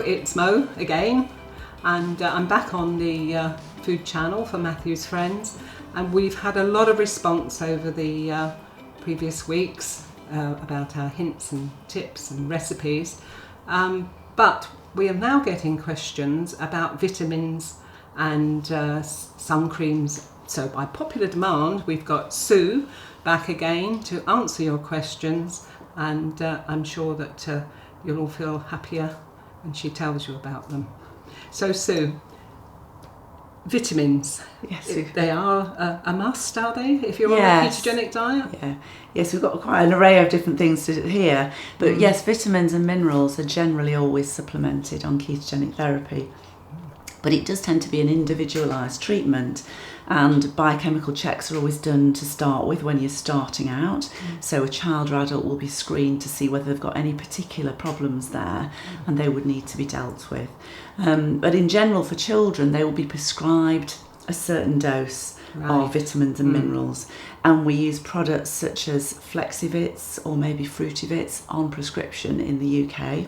it's Mo again, and I'm back on the food channel for Matthew's Friends, and we've had a lot of response over the previous weeks about our hints and tips and recipes, but we are now getting questions about vitamins and sun creams. So by popular demand, we've got Sue back again to answer your questions, and I'm sure that you'll all feel happier when she tells you about them. So Sue, vitamins, yes, they are a must, are they, if you're yes. on a ketogenic diet? Yeah. Yes, we've got quite an array of different things to here, but yes, vitamins and minerals are generally always supplemented on ketogenic therapy, but it does tend to be an individualised treatment, and biochemical checks are always done to start with when you're starting out. So a child or adult will be screened to see whether they've got any particular problems there, and they would need to be dealt with. But in general, for children, they will be prescribed a certain dose of vitamins and minerals, and we use products such as Flexivits or maybe Fruitivits on prescription in the UK.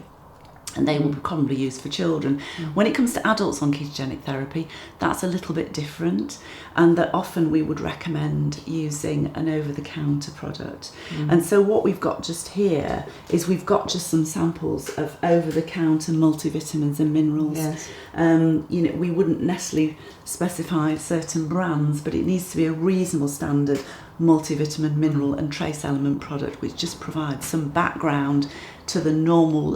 And they will be commonly used for children. When it comes to adults on ketogenic therapy, that's a little bit different, and that often we would recommend using an over-the-counter product. And so what we've got just here is we've got just some samples of over-the-counter multivitamins and minerals. Yes. We wouldn't necessarily specify certain brands, but it needs to be a reasonable standard multivitamin, mineral and trace element product, which just provides some background to the normal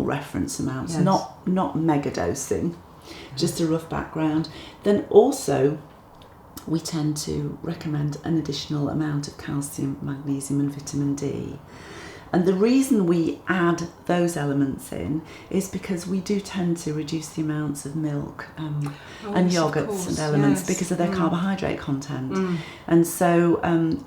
reference amounts, not mega dosing, just a rough background. Then also we tend to recommend an additional amount of calcium, magnesium and vitamin D. And the reason we add those elements in is because we do tend to reduce the amounts of milk and yogurts and elements because of their carbohydrate content. And so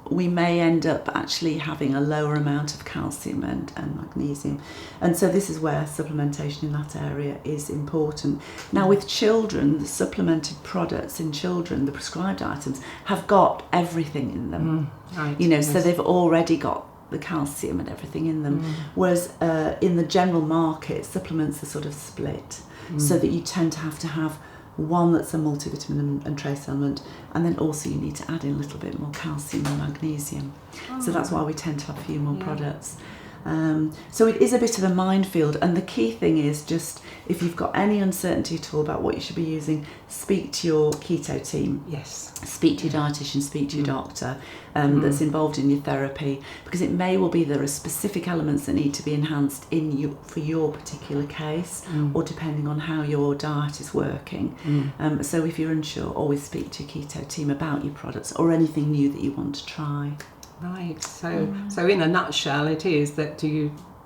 we may end up actually having a lower amount of calcium and magnesium. And so this is where supplementation in that area is important. Now with children, the supplemented products in children, the prescribed items, have got everything in them. So they've already got the calcium and everything in them, whereas in the general market, supplements are sort of split, so that you tend to have one that's a multivitamin and trace element, and then also you need to add in a little bit more calcium and magnesium. So that's why we tend to have a few more products. So it is a bit of a minefield, and the key thing is just, if you've got any uncertainty at all about what you should be using, speak to your keto team. Yes. Speak to your dietitian, speak to your doctor that's involved in your therapy, because it may well be there are specific elements that need to be enhanced for your particular case, or depending on how your diet is working. So if you're unsure, always speak to your keto team about your products or anything new that you want to try. Right, so in a nutshell it is that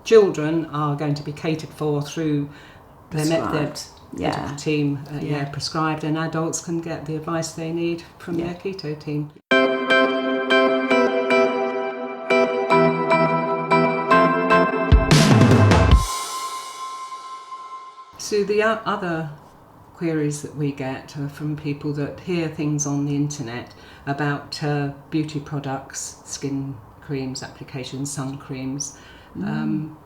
children are going to be catered for through their medical team, prescribed, and adults can get the advice they need from their keto team. So the other queries that we get are from people that hear things on the internet about beauty products, skin creams, applications, sun creams. What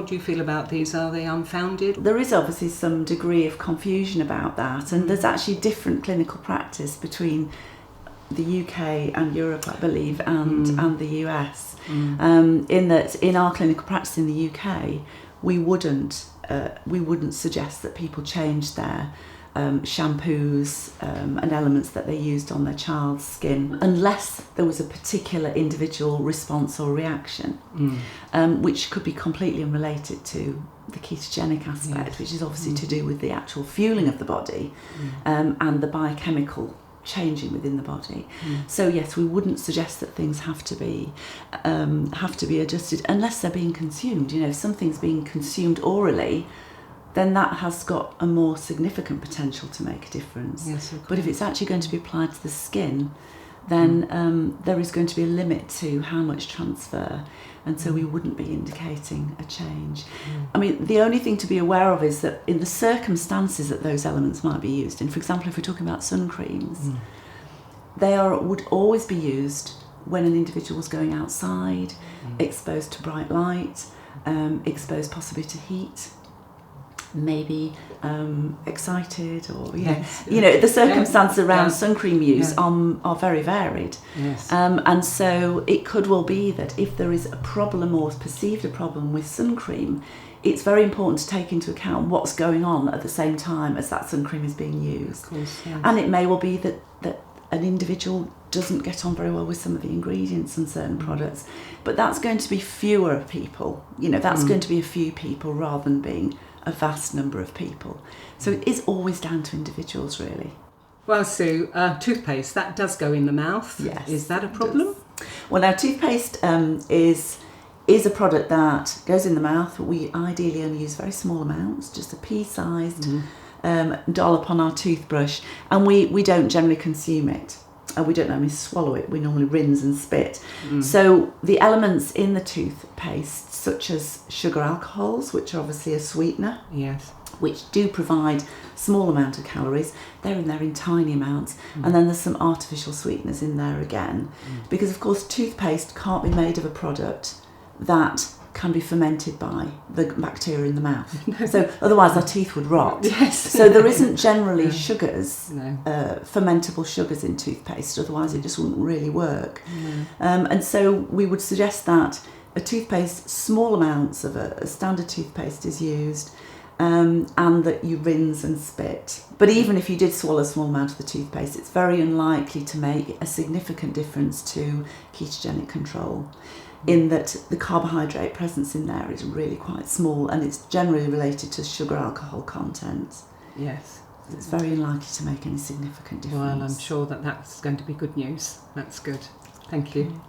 do you feel about these? Are they unfounded? There is obviously some degree of confusion about that, and there's actually different clinical practice between the UK and Europe, I believe, and the US. In that, in our clinical practice in the UK, we wouldn't suggest that people change their shampoos and elements that they used on their child's skin unless there was a particular individual response or reaction, which could be completely unrelated to the ketogenic aspect, which is obviously to do with the actual fueling of the body and the biochemical changing within the body. So yes, we wouldn't suggest that things have to be adjusted unless they're being consumed. If something's being consumed orally, then that has got a more significant potential to make a difference. Yes, of course. But if it's actually going to be applied to the skin, then there is going to be a limit to how much transfer, and so we wouldn't be indicating a change. I mean, the only thing to be aware of is that in the circumstances that those elements might be used in, for example, if we're talking about sun creams, would always be used when an individual was going outside, exposed to bright light, exposed possibly to heat, maybe excited, or the circumstances around sun cream use are very varied. Yes. And so it could well be that if there is a problem or perceived a problem with sun cream, it's very important to take into account what's going on at the same time as that sun cream is being used. Of course, yes. And it may well be that an individual doesn't get on very well with some of the ingredients in certain products, but that's going to be fewer people. That's going to be a few people rather than being a vast number of people. So it is always down to individuals, really. Well, Sue, toothpaste, that does go in the mouth. Yes. Is that a problem? Well, now toothpaste is a product that goes in the mouth. We ideally only use very small amounts, just a pea-sized dollop on our toothbrush, and we don't generally consume it. We don't normally swallow it, we normally rinse and spit. So the elements in the toothpaste, such as sugar alcohols, which are obviously a sweetener, Yes. which do provide small amount of calories, they're in there in tiny amounts, and then there's some artificial sweeteners in there again, because of course toothpaste can't be made of a product that can be fermented by the bacteria in the mouth. So otherwise our teeth would rot. Yes. So there isn't generally sugars, No. fermentable sugars in toothpaste, otherwise it just wouldn't really work. And so we would suggest that a toothpaste, small amounts of a standard toothpaste is used, and that you rinse and spit. But even if you did swallow a small amount of the toothpaste, it's very unlikely to make a significant difference to ketogenic control, in that the carbohydrate presence in there is really quite small, and it's generally related to sugar alcohol content. Yes. It's very unlikely to make any significant difference. Well, I'm sure that's going to be good news. That's good. Thank you.